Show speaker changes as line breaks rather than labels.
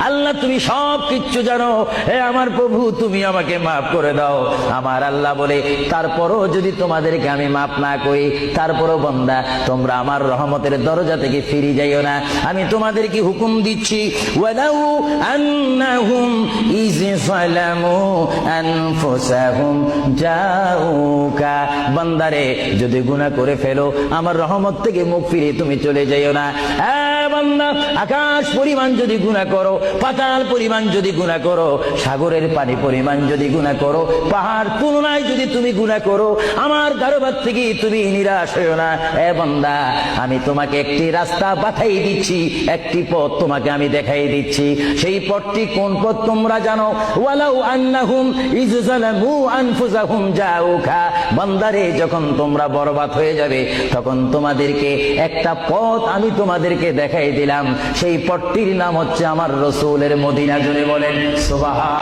আল্লাহ তুমি সব কিচ্ছু জানো, হে আমার প্রভু তুমি আমাকে মাফ করে দাও। আমার আল্লাহ বলে, তারপরও যদি তোমাদেরকে আমি মাফ না করি, তারপরও বান্দা তোমরা আমার রহমতের দরজা থেকে ফিরে যাইও না। আমি তোমাদেরকে হুকুম দিচ্ছি, ওয়ালাউ আন্নাহুম ইয যালামু আনফুসাহুম জাউকা, বান্দারে যদি গুনাহ করে ফেলো আমার রহমত থেকে মুখ ফিরে তুমি চলে যাইও না। বান্দা, আকাশ পরিমাণ যদি গুনাহ করো, পাতাল পরিমাণ যদি গুনাহ করো, সাগরের পানি পরিমাণ যদি গুনাহ করো, পাহাড় তুলনায় যদি তুমি গুনাহ করো, আমার দরবার থেকে তুমি নিরাশ হইও না। বান্দা, আমি তোমাকে একটি রাস্তা পাঠাই দিচ্ছি, একটি পথ তোমাকে আমি দেখাই দিচ্ছি। সেই পথটি কোন পথ তোমরা জানো? ওয়ালাউ আন্নাহুম ইয যালামু আনফুসাহুম জাউকা, বান্দারে যখন তোমরা বরবাদ হয়ে যাবে তখন তোমাদেরকে একটা পথ আমি তোমাদেরকে দেখাই দিলাম। সেই পথটির নাম হচ্ছে আমার রাসূলের মদিনা। জোরে বলেন সুবহান।